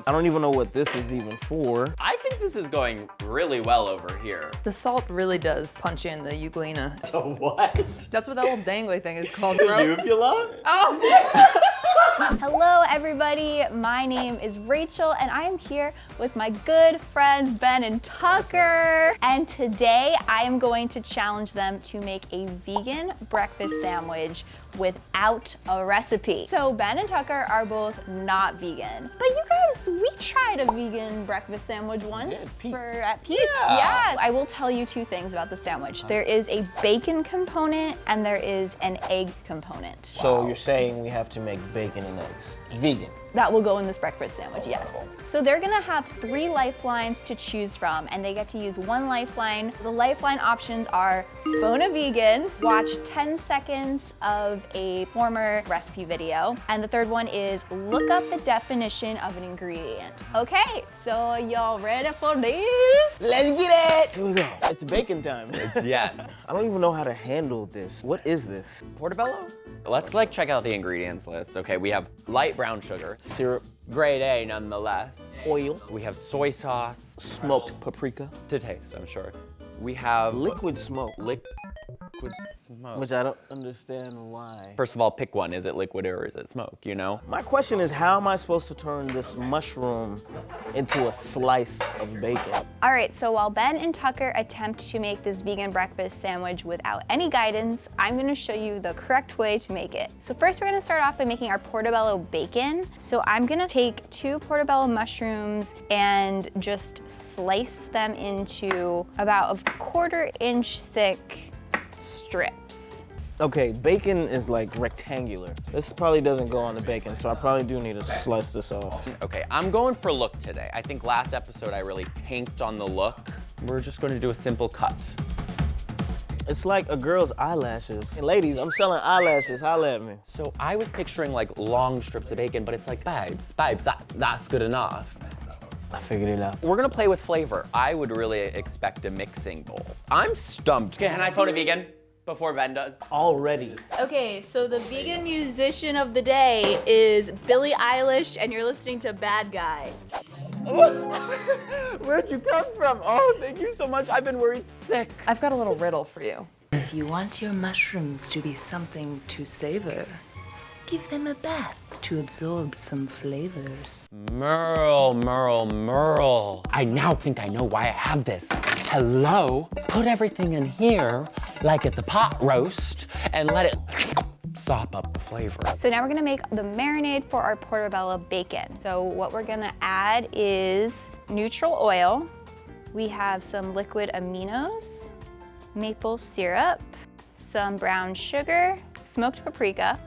I don't even know what this is even for. I think this is going really well over here. The salt really does punch you in the euglena. The what? That's what that little dangly thing is called, The bro. uvula? Oh! Hello everybody, my name is Rachel and I am here with my good friends Ben and Tucker. And today I am going to challenge them to make a vegan breakfast sandwich without a recipe. So Ben and Tucker are both not vegan, but you guys, we tried a vegan breakfast sandwich once at Pete's. Yeah. Yes. I will tell you two things about the sandwich. There is a bacon component and there is an egg component. So you're saying we have to make bacon and eggs. Vegan. That will go in this breakfast sandwich, yes. So they're gonna have 3 lifelines to choose from, and they get to use 1 lifeline. The lifeline options are phone a vegan, watch 10 seconds of a former recipe video, and the third one is look up the definition of an ingredient. Okay, so y'all ready for this? Let's get it! Here we go. It's bacon time. Yes. I don't even know how to handle this. What is this? Portobello? Let's check out the ingredients list. Okay, we have light brown sugar. Syrup, Grade A nonetheless. oil, We have soy sauce. smoked paprika, To taste, I'm sure. We have liquid smoke, liquid smoke. which I don't understand why. First of all, pick one. Is it liquid or is it smoke, you know? My question is, how am I supposed to turn this mushroom into a slice of bacon? All right, so while Ben and Tucker attempt to make this vegan breakfast sandwich without any guidance, I'm gonna show you the correct way to make it. So first we're gonna start off by making our portobello bacon. So I'm gonna take 2 portobello mushrooms and just slice them into about a 1/4 inch thick strips. Okay, bacon is like rectangular. This probably doesn't go on the bacon, so I probably do need to slice this off. Okay, I'm going for look today. I think last episode I really tanked on the look. We're just going to do a simple cut. It's like a girl's eyelashes. Hey, ladies, I'm selling eyelashes, holla at me. So I was picturing like long strips of bacon, but it's like, babes, that's good enough. I figured it out. We're gonna play with flavor. I would really expect a mixing bowl. I'm stumped. Can I phone a vegan before Ben does? Already. Okay, so the vegan musician of the day is Billie Eilish and you're listening to Bad Guy. Where'd you come from? Oh, thank you so much. I've been worried sick. I've got a little riddle for you. If you want your mushrooms to be something to savor, give them a bath to absorb some flavors. Merle. I now think I know why I have this. Hello? Put everything in here like it's a pot roast and let it sop up the flavor. So now we're gonna make the marinade for our portobello bacon. So what we're gonna add is neutral oil. We have some liquid aminos, maple syrup, some brown sugar, smoked paprika,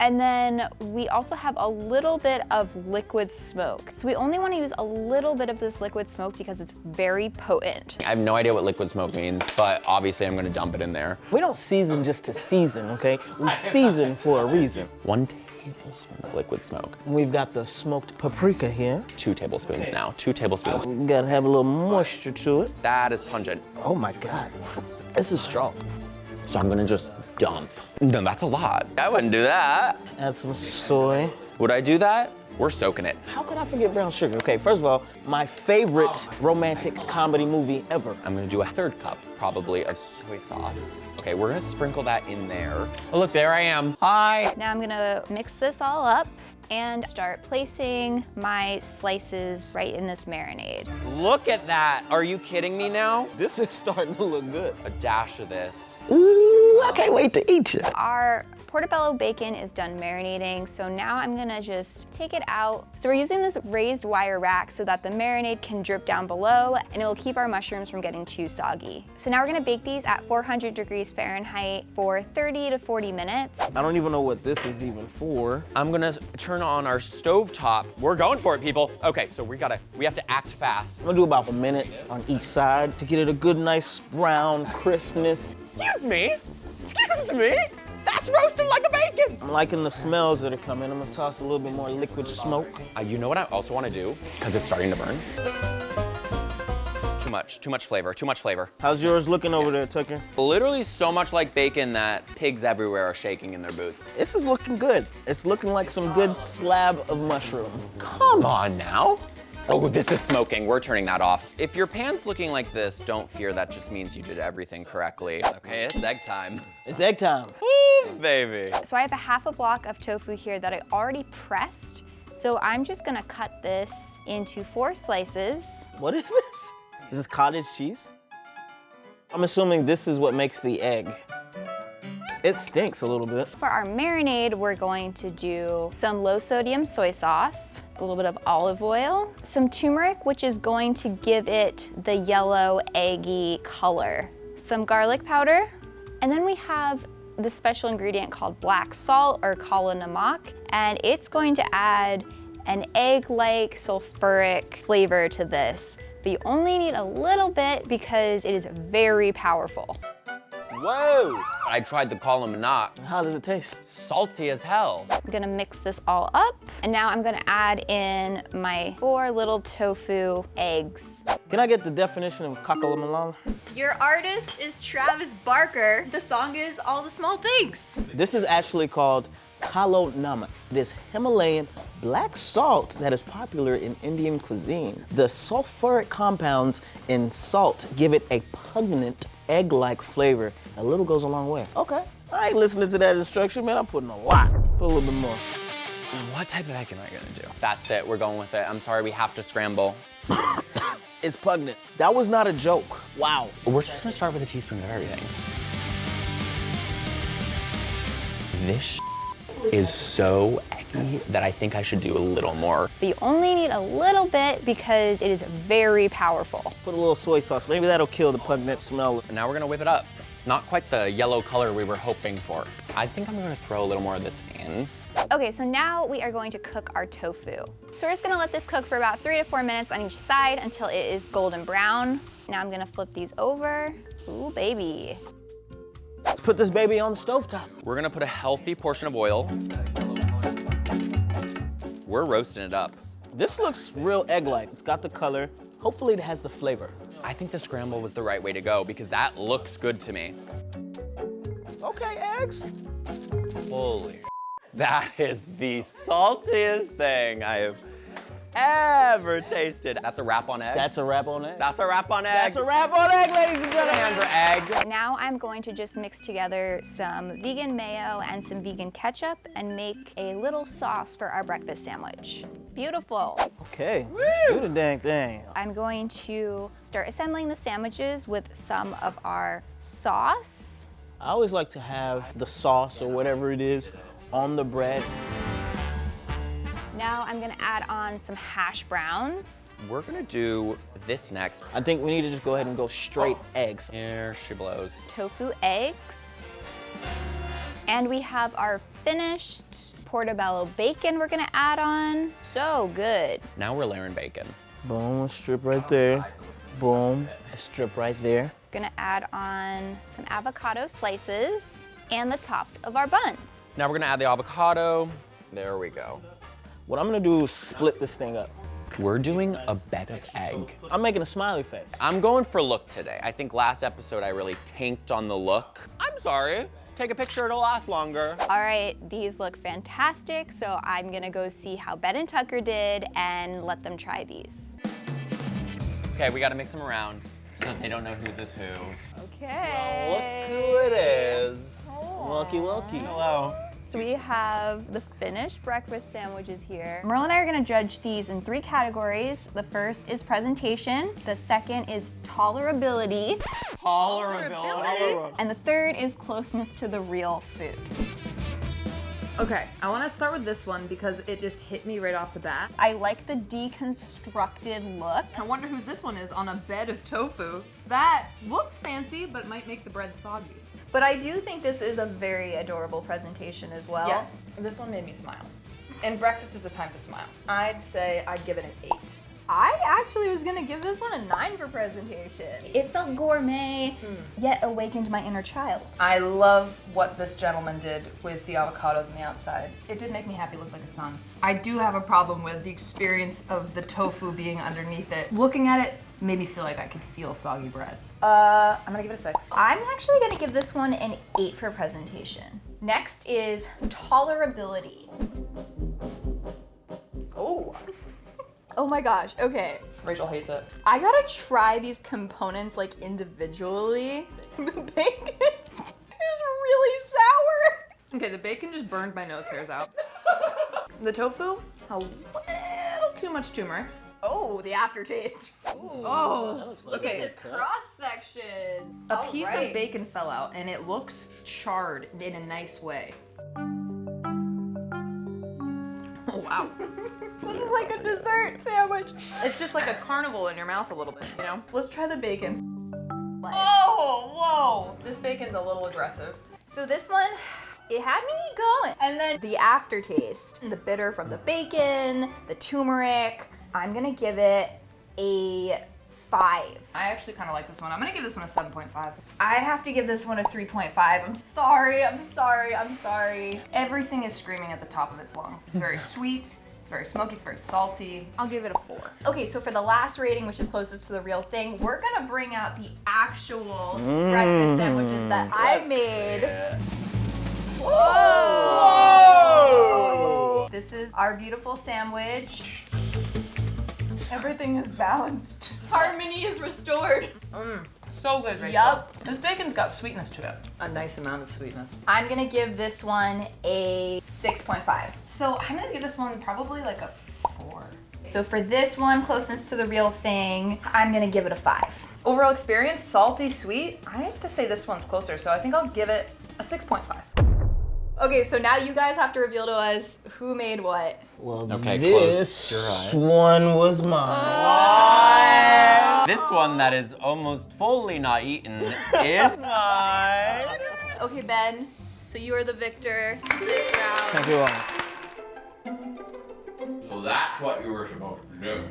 and then we also have a little bit of liquid smoke. So we only want to use a little bit of this liquid smoke because it's very potent. I have no idea what liquid smoke means, but obviously I'm gonna dump it in there. We don't season just to season, okay? We season for a reason. 1 tablespoon of liquid smoke. We've got the smoked paprika here. 2 tablespoons now, 2 tablespoons. We gotta have a little moisture to it. That is pungent. Oh my God, this is strong. So I'm gonna just dump. No, that's a lot. I wouldn't do that. Add some soy. Would I do that? We're soaking it. How could I forget brown sugar? Okay, first of all, my favorite romantic comedy movie ever. I'm gonna do a 1/3 cup, probably, of soy sauce. Okay, we're gonna sprinkle that in there. Oh, look, there I am. Hi. Now I'm gonna mix this all up and start placing my slices right in this marinade. Look at that. Are you kidding me now? This is starting to look good. A dash of this. Ooh, I can't wait to eat you. Our portobello bacon is done marinating, so now I'm gonna just take it out. So we're using this raised wire rack so that the marinade can drip down below and it will keep our mushrooms from getting too soggy. So now we're gonna bake these at 400 degrees Fahrenheit for 30 to 40 minutes. I don't even know what this is even for. I'm gonna turn on our stovetop. We're going for it, people. Okay, so we have to act fast. I'm gonna do about a minute on each side to get it a good, nice brown crispness. Excuse me? Excuse me? That's roasted like a bacon. I'm liking the smells that are coming. I'm gonna toss a little bit more liquid smoke. You know what I also wanna do? Because it's starting to burn. Too much flavor. How's yours looking over there, Tucker? Literally so much like bacon that pigs everywhere are shaking in their boots. This is looking good. It's looking like some good slab of mushroom. Come on now. Oh, this is smoking. We're turning that off. If your pan's looking like this, don't fear. That just means you did everything correctly. Okay, it's egg time. It's egg time. Woo, baby. So I have a half a block of tofu here that I already pressed. So I'm just gonna cut this into 4 slices. What is this? Is this cottage cheese? I'm assuming this is what makes the egg. It stinks a little bit. For our marinade, we're going to do some low sodium soy sauce, a little bit of olive oil, some turmeric, which is going to give it the yellow eggy color, some garlic powder, and then we have the special ingredient called black salt or kala namak, and it's going to add an egg-like sulfuric flavor to this, but you only need a little bit because it is very powerful. Whoa! I tried the column-knot. How does it taste? Salty as hell. I'm gonna mix this all up, and now I'm gonna add in my 4 little tofu eggs. Can I get the definition of kakalamalala? Your artist is Travis Barker. The song is All the Small Things. This is actually called kalo namak. It is Himalayan black salt that is popular in Indian cuisine. The sulfuric compounds in salt give it a pungent, egg-like flavor. A little goes a long way. Okay, I ain't listening to that instruction, man. I'm putting a lot. Put a little bit more. What type of egg am I gonna do? That's it, we're going with it. I'm sorry, we have to scramble. It's pungent. That was not a joke. Wow. We're just gonna start with a teaspoon of everything. This is so eggy that I think I should do a little more. But you only need a little bit because it is very powerful. Put a little soy sauce. Maybe that'll kill the pungent smell. And now we're gonna whip it up. Not quite the yellow color we were hoping for. I think I'm gonna throw a little more of this in. Okay, so now we are going to cook our tofu. So we're just gonna let this cook for about 3 to 4 minutes on each side until it is golden brown. Now I'm gonna flip these over. Ooh, baby. Let's put this baby on the stovetop. We're gonna put a healthy portion of oil. We're roasting it up. This looks real egg-like. It's got the color. Hopefully it has the flavor. I think the scramble was the right way to go because that looks good to me. Okay, eggs. Holy. That is the saltiest thing I have ever tasted. That's a wrap on egg? That's a wrap on egg. That's a wrap on egg. That's a wrap on egg, ladies and Put a hand gentlemen. for egg. Now I'm going to just mix together some vegan mayo and some vegan ketchup and make a little sauce for our breakfast sandwich. Beautiful. Okay, let's do the dang thing. I'm going to start assembling the sandwiches with some of our sauce. I always like to have the sauce or whatever it is on the bread. Now I'm gonna add on some hash browns. We're gonna do this next. I think we need to just go ahead and go straight eggs. Here she blows. Tofu eggs. And we have our finished portobello bacon we're gonna add on. So good. Now we're layering bacon. Boom, a strip right there. Boom, a strip right there. Gonna add on some avocado slices and the tops of our buns. Now we're gonna add the avocado. There we go. What I'm gonna do is split this thing up. We're doing a bed of egg. I'm making a smiley face. I'm going for look today. I think last episode I really tanked on the look. I'm sorry. Take a picture, it'll last longer. All right, these look fantastic, so I'm gonna go see how Ben and Tucker did and let them try these. Okay, we gotta mix them around so they don't know whose is whose. Okay. Look who it is. Welky, welky. Hello. So we have the finished breakfast sandwiches here. Merle and I are gonna judge these in 3 categories. The first is presentation, the second is tolerability, Tolerability. and the third is closeness to the real food. Okay, I want to start with this one because it just hit me right off the bat. I like the deconstructed look. I wonder whose this one is on a bed of tofu. That looks fancy, but might make the bread soggy. But I do think this is a very adorable presentation as well. Yes, this one made me smile. And breakfast is a time to smile. I'd say I'd give it an 8. I actually was gonna give this one a 9 for presentation. It felt gourmet, yet awakened my inner child. I love what this gentleman did with the avocados on the outside. It did make me happy, look like a sun. I do have a problem with the experience of the tofu being underneath it. Looking at it made me feel like I could feel soggy bread. I'm gonna give it a 6. I'm actually gonna give this one an 8 for presentation. Next is tolerability. Oh. Oh my gosh, okay. Rachel hates it. I gotta try these components like individually. The bacon is really sour. Okay, the bacon just burned my nose hairs out. The tofu, a little too much turmeric. Oh, the aftertaste. Oh, Look at this cross section. A piece of bacon fell out and it looks charred in a nice way. Oh, wow. This is like a dessert sandwich. It's just like a carnival in your mouth a little bit, you know? Let's try the bacon. Oh, whoa! This bacon's a little aggressive. So this one, it had me going. And then the aftertaste, the bitter from the bacon, the turmeric, I'm gonna give it a 5. I actually kind of like this one. I'm gonna give this one a 7.5. I have to give this one a 3.5. I'm sorry, I'm sorry, I'm sorry. Everything is screaming at the top of its lungs. It's very sweet, it's very smoky, it's very salty. I'll give it a 4. Okay, so for the last rating, which is closest to the real thing, we're gonna bring out the actual breakfast sandwiches that I made. Whoa! This is our beautiful sandwich. Everything is balanced. Harmony is restored. So good, Rachel. Yup. This bacon's got sweetness to it. A nice amount of sweetness. I'm gonna give this one a 6.5. So I'm gonna give this one probably like a 4. So for this one, closeness to the real thing, I'm gonna give it a 5. Overall experience, salty, sweet. I have to say this one's closer, so I think I'll give it a 6.5. Okay, so now you guys have to reveal to us who made what. Well, Okay, this close your one was mine. This one that is almost fully not eaten is mine. Okay, Ben, so you are the victor this round. Thank you all. So that's what you were supposed to do.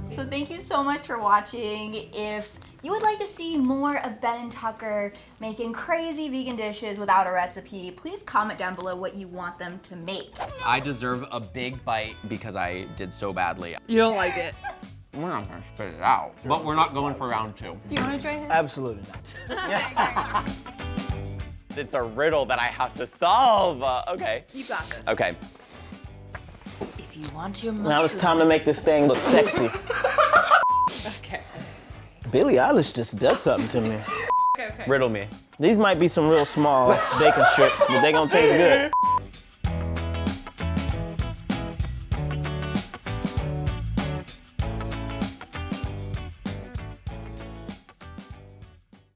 So thank you so much for watching. If you would like to see more of Ben and Tucker making crazy vegan dishes without a recipe, please comment down below what you want them to make. I deserve a big bite because I did so badly. You don't like it? We're not gonna spit it out. But we're not going for round 2. Do you want to try this? Absolutely not. It's a riddle that I have to solve. Okay. You got this. Okay. If you want your Now it's time to make this thing look sexy. Okay. Billie Eilish just does something to me. Okay. Riddle me. These might be some real small bacon strips, but they gonna taste good.